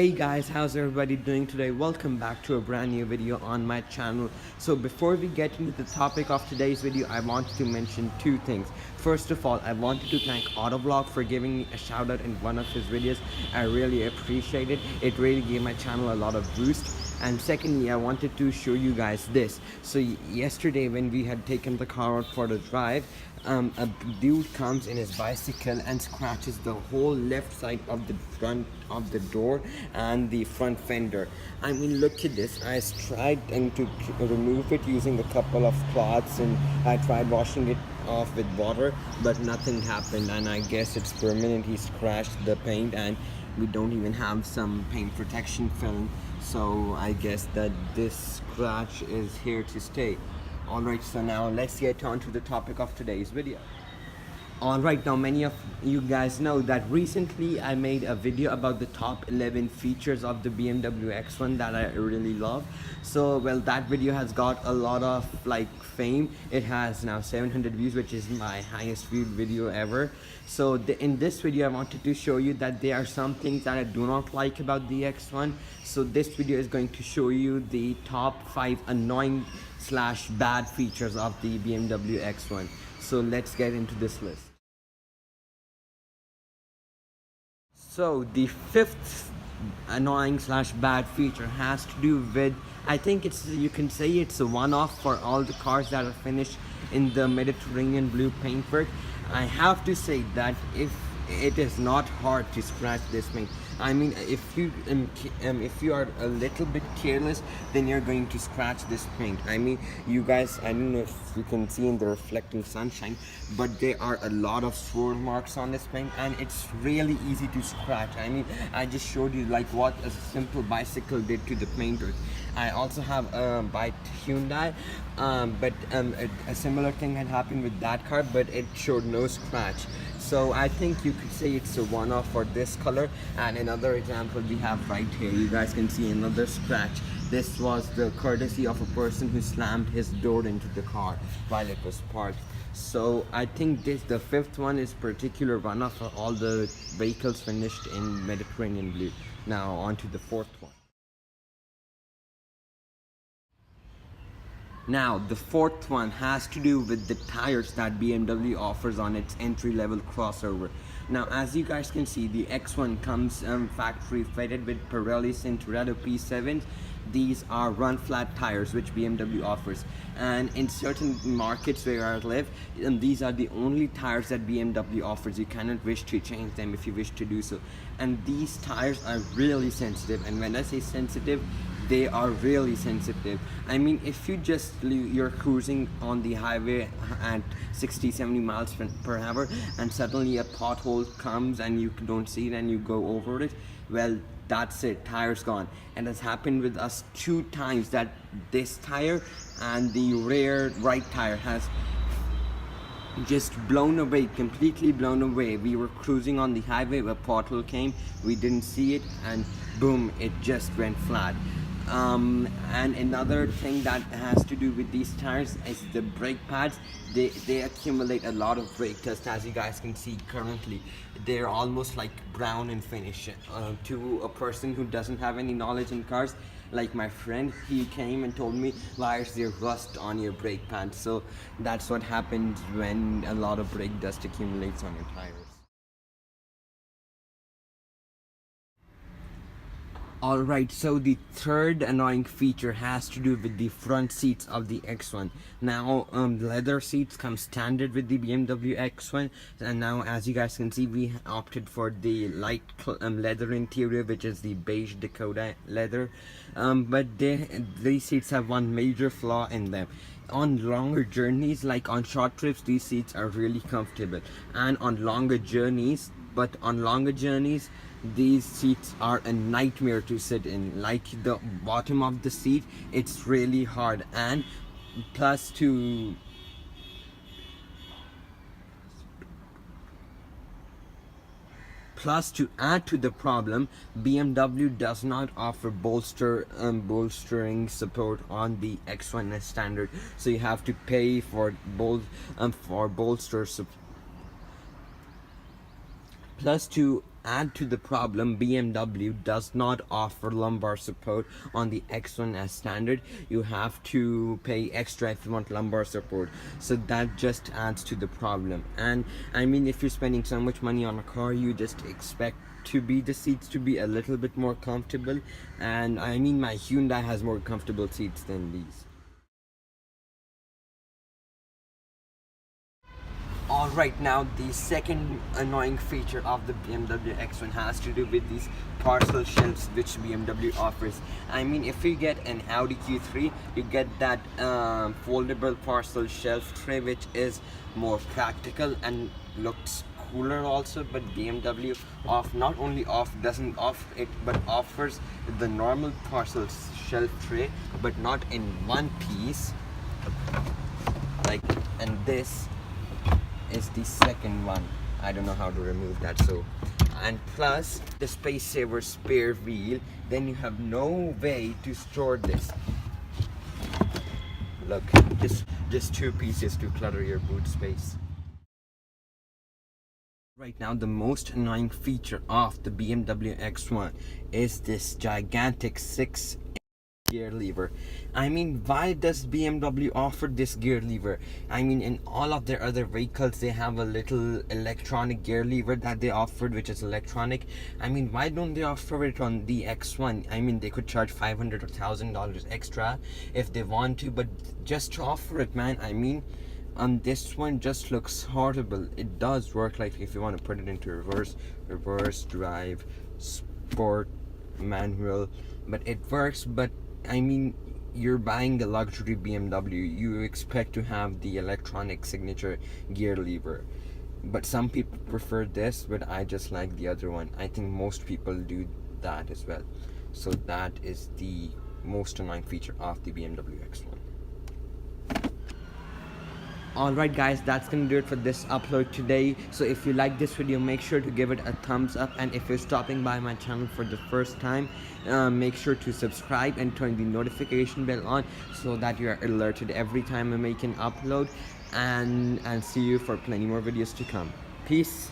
Hey guys, how's everybody doing today? Welcome back to a brand new video on my channel. So before we get into the topic of today's video, I wanted to mention two things. First of all, I wanted to thank Autovlog for giving me a shout out in one of his videos. I really appreciate it. It really gave my channel a lot of boost. And secondly, I wanted to show you guys this. So yesterday when we had taken the car out for the drive, a dude comes in his bicycle and scratches the whole left side of the front of the door and the front fender. I mean, look at this. I tried to remove it using a couple of cloths, and I tried washing it off with water, but nothing happened, and I guess it's permanent. He scratched the paint, and we don't even have some paint protection film, so I guess that this scratch is here to stay. Alright, so now let's get on to the topic of today's video. Alright, now many of you guys know that recently I made a video about the top 11 features of the BMW X1 that I really love. So well, that video has got a lot of fame. It has now 700 views, which is my highest viewed video ever. So in this video I wanted to show you that there are some things that I do not like about the X1. So this video is going to show you the top 5 annoying / bad features of the BMW X1. So let's get into this list. So the fifth annoying / bad feature has to do with, I think you can say it's a one-off for all the cars that are finished in the Mediterranean blue paintwork. I have to say that if it is not hard to scratch this paint. I mean, if you are a little bit careless, then you're going to scratch this paint. I mean, you guys, I don't know if you can see in the reflecting sunshine, but there are a lot of swirl marks on this paint, and it's really easy to scratch. I mean, I just showed you what a simple bicycle did to the paintwork. I also have a bike Hyundai, but a similar thing had happened with that car, but it showed no scratch. So I think you could say it's a one-off for this color. And another example we have right here, you guys can see another scratch. This was the courtesy of a person who slammed his door into the car while it was parked. So I think the fifth one is particular one-off for all the vehicles finished in Mediterranean blue. Now on to the fourth one. Now, the fourth one has to do with the tires that BMW offers on its entry-level crossover. Now, as you guys can see, the X1 comes factory fitted with Pirelli Cinturetto P7s. These are run-flat tires which BMW offers, and in certain markets where I live, these are the only tires that BMW offers. You cannot wish to change them if you wish to do so, and these tires are really sensitive. And when I say sensitive, they are really sensitive. I mean, if you're cruising on the highway at 60-70 miles per hour, and suddenly a pothole comes and you don't see it and you go over it, well, that's it, tire's gone. And it's happened with us 2 times that this tire and the rear right tire has just blown away, completely blown away. We were cruising on the highway, a pothole came, we didn't see it, and boom, it just went flat. And another thing that has to do with these tires is the brake pads. They accumulate a lot of brake dust. As you guys can see currently, they're almost like brown in finish. To a person who doesn't have any knowledge in cars, like my friend, he came and told me, why is there rust on your brake pads? So that's what happens when a lot of brake dust accumulates on your tires. Alright, so the third annoying feature has to do with the front seats of the X1. Now, leather seats come standard with the BMW X1, and now as you guys can see, we opted for the light leather interior, which is the beige Dakota leather. But these seats have one major flaw in them. On longer journeys, like on short trips, these seats are really comfortable, and on longer journeys, these seats are a nightmare to sit in. Like the bottom of the seat, it's really hard. And plus to add to the problem, BMW does not offer bolstering support on the X1 as standard, so you have to pay for bolster support. Plus, to add to the problem, BMW does not offer lumbar support on the X1 as standard. You have to pay extra if you want lumbar support, so that just adds to the problem. And I mean, if you're spending so much money on a car, you just expect the seats to be a little bit more comfortable, and I mean, my Hyundai has more comfortable seats than these. Alright, now the second annoying feature of the BMW X1 has to do with these parcel shelves which BMW offers. I mean, if you get an Audi Q3, you get that foldable parcel shelf tray, which is more practical and looks cooler also. But BMW doesn't offer it, but offers the normal parcel shelf tray, but not in one piece, like, and this is the second one. I don't know how to remove that. So, and plus the space saver spare wheel, then you have no way to store this. Look, just two pieces to clutter your boot space. Right now, the most annoying feature of the BMW X1 is this gigantic 6 gear lever. I mean, why does BMW offer this gear lever? I mean, in all of their other vehicles they have a little electronic gear lever that they offered, which is electronic. I mean, why don't they offer it on the X1? I mean, they could charge $500 or $1,000 extra if they want to, but just to offer it, man. I mean, this one just looks horrible. It does work, like if you want to put it into reverse drive, sport, manual, but it works. But I mean, you're buying a luxury BMW, you expect to have the electronic signature gear lever. But some people prefer this, but I just like the other one. I think most people do that as well. So that is the most annoying feature of the BMW X1. Alright guys, that's gonna do it for this upload today. So if you like this video, make sure to give it a thumbs up, and if you're stopping by my channel for the first time, make sure to subscribe and turn the notification bell on so that you are alerted every time I make an upload, and see you for plenty more videos to come. Peace.